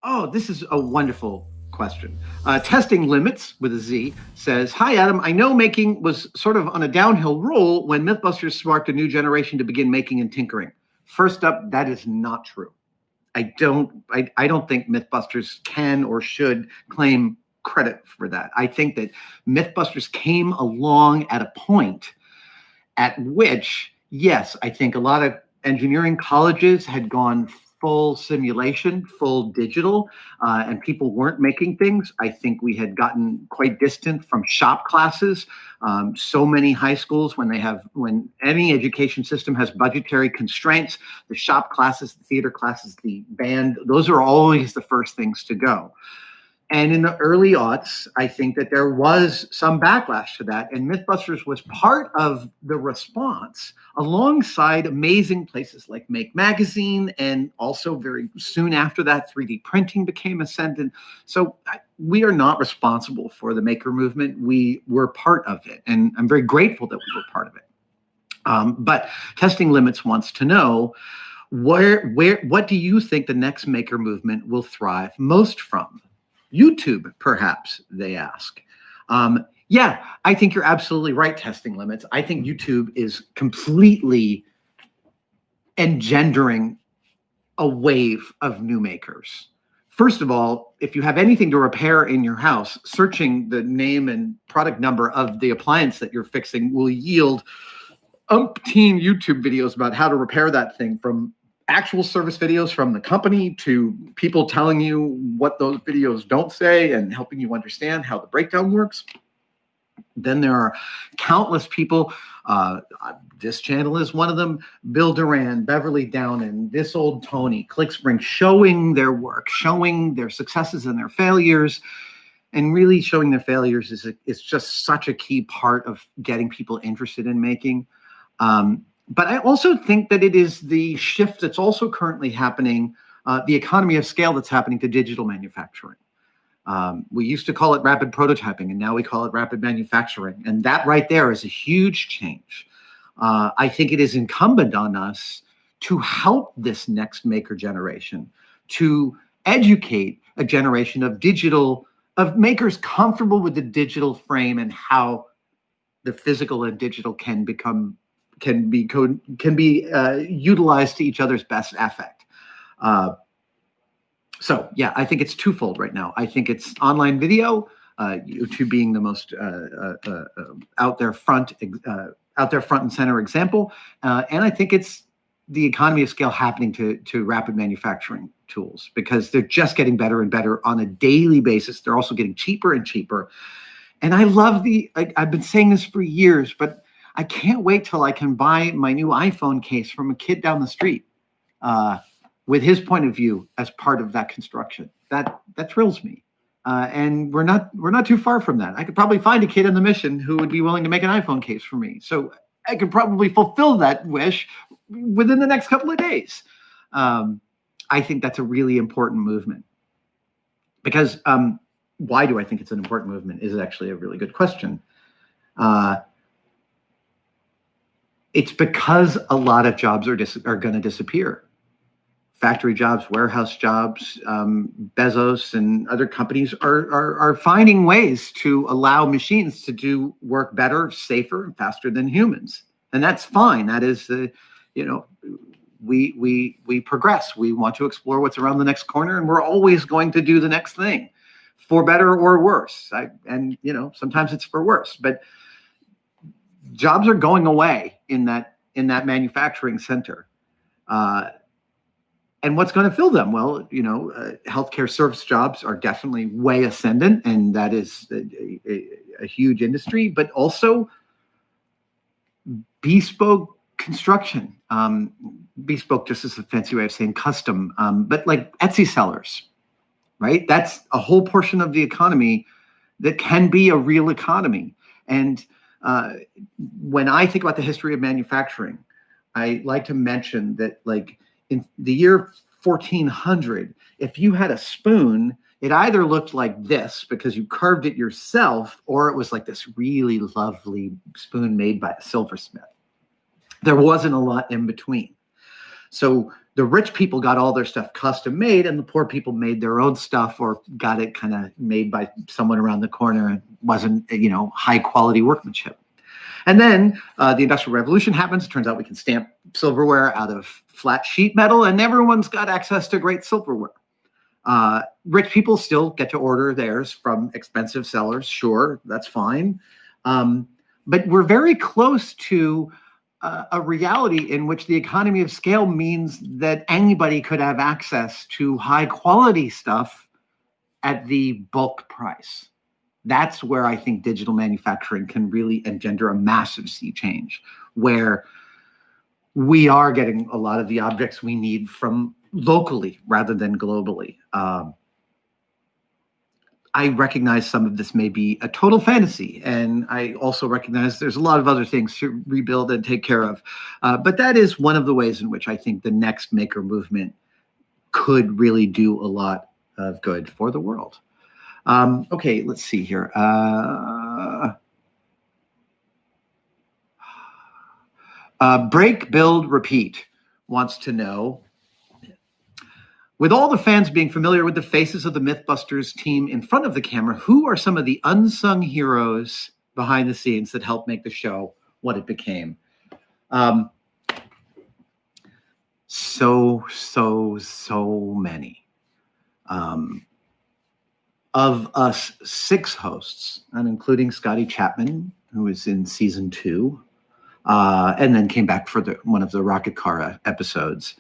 Oh, this is a wonderful question. Testing Limits with a Z says, "Hi, Adam. I know making was sort of on a downhill roll when MythBusters sparked a new generation to begin making and tinkering. First up, that is not true. I don't think MythBusters can or should claim credit for that. I think that MythBusters came along at a point at which, yes, I think a lot of engineering colleges had gone full simulation, full digital, and people weren't making things. I think we had gotten quite distant from shop classes. So many high schools, when any education system has budgetary constraints, the shop classes, the theater classes, the band, those are always the first things to go. And in the early aughts, I think that there was some backlash to that. And MythBusters was part of the response alongside amazing places like Make Magazine. And also very soon after that, 3D printing became ascendant. So we are not responsible for the maker movement. We were part of it. And I'm very grateful that we were part of it. But Testing Limits wants to know, what do you think the next maker movement will thrive most from? YouTube, perhaps, they ask. Yeah, I think you're absolutely right, Testing Limits. I think YouTube is completely engendering a wave of new makers. First of all, if you have anything to repair in your house, searching the name and product number of the appliance that you're fixing will yield umpteen YouTube videos about how to repair that thing, from actual service videos from the company to people telling you what those videos don't say and helping you understand how the breakdown works. Then there are countless people. This channel is one of them. Bill Duran, Beverly Downen, This Old Tony, ClickSpring, showing their work, showing their successes and their failures. And really showing their failures is just such a key part of getting people interested in making. But I also think that it is the shift that's also currently happening, the economy of scale that's happening to digital manufacturing. We used to call it rapid prototyping, and now we call it rapid manufacturing. And that right there is a huge change. I think it is incumbent on us to help this next maker generation, to educate a generation of makers comfortable with the digital frame and how the physical and digital can be utilized to each other's best effect. So yeah, I think it's twofold right now. I think it's online video, YouTube being the most out there front and center example, and I think it's the economy of scale happening to rapid manufacturing tools, because they're just getting better and better on a daily basis. They're also getting cheaper and cheaper, and I love I've been saying this for years, but I can't wait till I can buy my new iPhone case from a kid down the street with his point of view as part of that construction. That thrills me. And we're not too far from that. I could probably find a kid in the Mission who would be willing to make an iPhone case for me. So I could probably fulfill that wish within the next couple of days. I think that's a really important movement. Because why do I think it's an important movement is actually a really good question. It's because a lot of jobs are going to disappear. Factory jobs, warehouse jobs, Bezos and other companies are finding ways to allow machines to do work better, safer, and faster than humans. And that's fine. That is we progress. We want to explore what's around the next corner, and we're always going to do the next thing, for better or worse. Sometimes it's for worse, but jobs are going away in that manufacturing center. And what's going to fill them? Well, healthcare service jobs are definitely way ascendant, and that is a huge industry, but also bespoke construction. Bespoke just is a fancy way of saying custom, but like Etsy sellers, right? That's a whole portion of the economy that can be a real economy. And when I think about the history of manufacturing, I like to mention that, like, in the year 1400, if you had a spoon, it either looked like this because you carved it yourself, or it was like this really lovely spoon made by a silversmith. There wasn't a lot in between. So the rich people got all their stuff custom made, and the poor people made their own stuff or got it kind of made by someone around the corner and wasn't, high quality workmanship. And then the Industrial Revolution happens. It turns out we can stamp silverware out of flat sheet metal, and everyone's got access to great silverware. Rich people still get to order theirs from expensive sellers. Sure, that's fine. But we're very close to a reality in which the economy of scale means that anybody could have access to high quality stuff at the bulk price. That's where I think digital manufacturing can really engender a massive sea change, where we are getting a lot of the objects we need from locally rather than globally. I recognize some of this may be a total fantasy, and I also recognize there's a lot of other things to rebuild and take care of. But that is one of the ways in which I think the next maker movement could really do a lot of good for the world. Okay, let's see here. Break, Build, Repeat wants to know, with all the fans being familiar with the faces of the MythBusters team in front of the camera, who are some of the unsung heroes behind the scenes that helped make the show what it became? So many. Of us 6 hosts, and including Scotty Chapman, who was in season 2, and then came back for one of the Rocket Car episodes.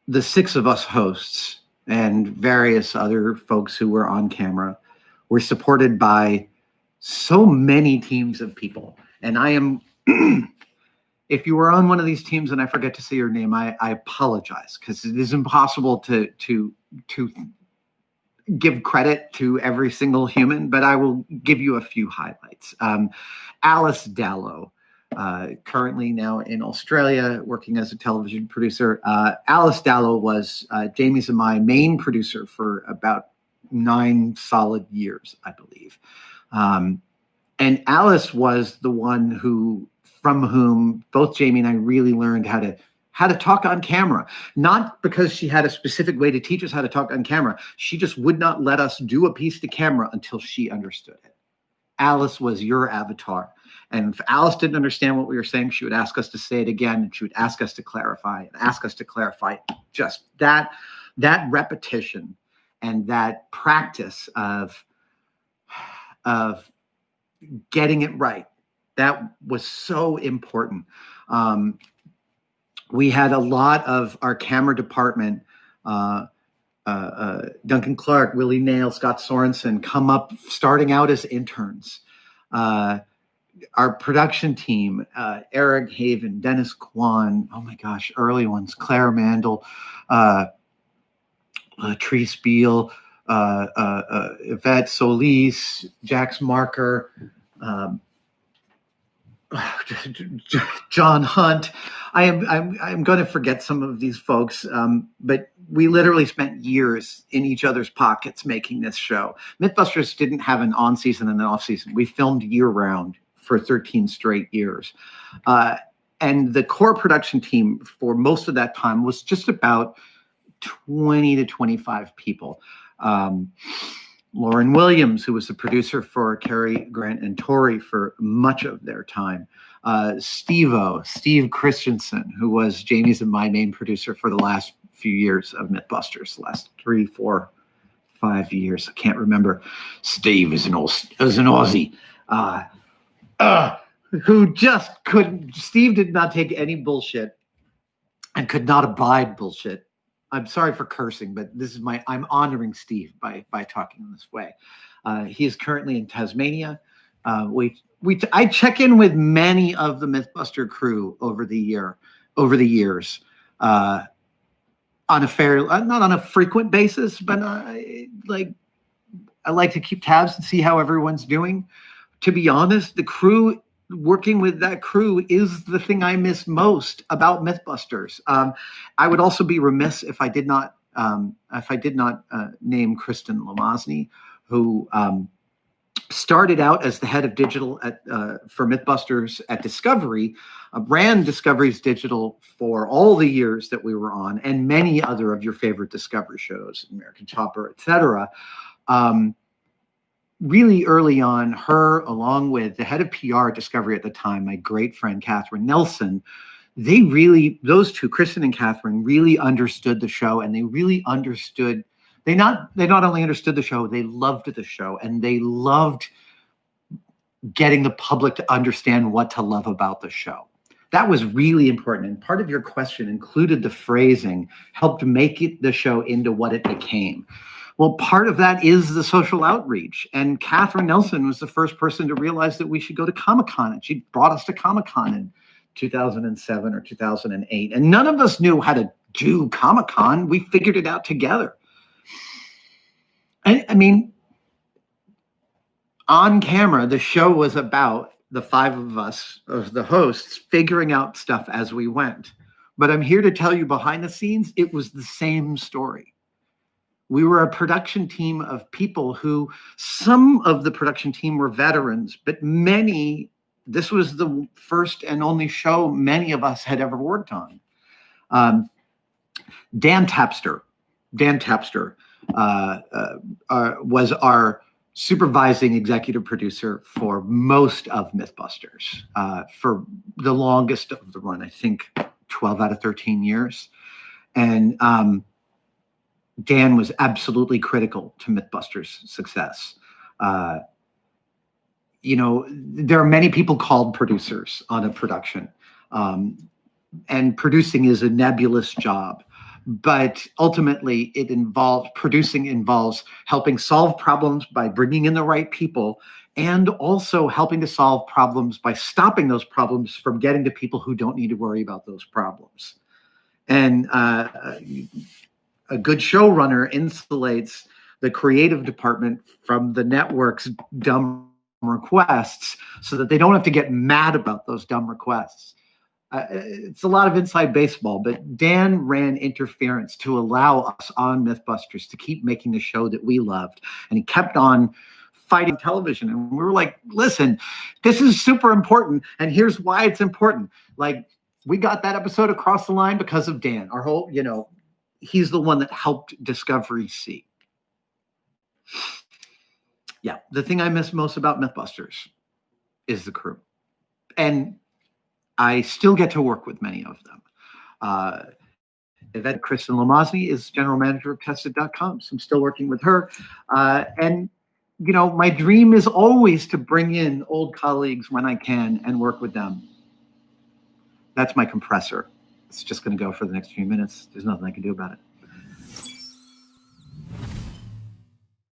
The 6 of us hosts and various other folks who were on camera were supported by so many teams of people. And I am, if you were on one of these teams and I forget to say your name, I apologize, because it is impossible to give credit to every single human, but I will give you a few highlights. Alice Dallow, currently now in Australia, working as a television producer. Alice Dallow was Jamie's and my main producer for about 9 solid years, I believe. And Alice was the one from whom both Jamie and I really learned how to talk on camera. Not because she had a specific way to teach us how to talk on camera. She just would not let us do a piece to camera until she understood it. Alice was your avatar. And if Alice didn't understand what we were saying, she would ask us to say it again, and she would ask us to clarify and ask us to clarify. Just that repetition and that practice of getting it right, that was so important. We had a lot of our camera department, Duncan Clark, Willie Nail, Scott Sorensen, come up starting out as interns. Our production team, Eric Haven, Dennis Kwan, oh my gosh, early ones, Claire Mandel, Tree Spiel, Yvette Solis, Jax Marker, John Hunt. I'm going to forget some of these folks, but we literally spent years in each other's pockets making this show. MythBusters didn't have an on season and an off season. We filmed year round for 13 straight years. And the core production team for most of that time was just about 20 to 25 people. Lauren Williams, who was the producer for Cary Grant and Tori for much of their time. Steve Christensen, who was Jamie's and my main producer for the last few years of MythBusters, the last 3, 4, 5 years. I can't remember. Steve is an Aussie. Who just couldn't. Steve did not take any bullshit and could not abide bullshit. I'm sorry for cursing, but this is I'm honoring Steve by talking in this way. He is currently in Tasmania. I check in with many of the MythBuster crew over the years, on a not on a frequent basis, but I like to keep tabs and see how everyone's doing. To be honest, working with that crew is the thing I miss most about MythBusters. I would also be remiss if I did not name Kristen Lamosny, who started out as the head of digital for MythBusters at Discovery, ran Discovery's digital for all the years that we were on, and many other of your favorite Discovery shows, American Chopper, etc. Really early on, her, along with the head of PR at Discovery at the time, my great friend Catherine Nelson, those two, Kristen and Catherine, really understood the show, and they really understood. They not only understood the show, they loved the show, and they loved getting the public to understand what to love about the show. That was really important. And part of your question included the phrasing, helped make the show into what it became. Well, part of that is the social outreach. And Catherine Nelson was the first person to realize that we should go to Comic-Con. And she brought us to Comic-Con in 2007 or 2008. And none of us knew how to do Comic-Con. We figured it out together. I mean, on camera, the show was about the five of us, of the hosts, figuring out stuff as we went. But I'm here to tell you, behind the scenes, it was the same story. We were a production team of people who, some of the production team were veterans, but many, this was the first and only show many of us had ever worked on. Dan Tapster was our supervising executive producer for most of MythBusters for the longest of the run, I think 12 out of 13 years. And Dan was absolutely critical to MythBusters' success. You know, there are many people called producers on a production, and producing is a nebulous job. But ultimately, producing involves helping solve problems by bringing in the right people, and also helping to solve problems by stopping those problems from getting to people who don't need to worry about those problems. And a good showrunner insulates the creative department from the network's dumb requests so that they don't have to get mad about those dumb requests. It's a lot of inside baseball, but Dan ran interference to allow us on MythBusters to keep making the show that we loved. And he kept on fighting television. And we were like, listen, this is super important. And here's why it's important. Like, we got that episode across the line because of Dan. Our whole, you know, he's the one that helped Discovery see. Yeah, the thing I miss most about MythBusters is the crew. And I still get to work with many of them. Yvette Kristen Lamazny is general manager of Tested.com, so I'm still working with her. And, you know, my dream is always to bring in old colleagues when I can and work with them. That's my compressor. It's just going to go for the next few minutes. There's nothing I can do about it.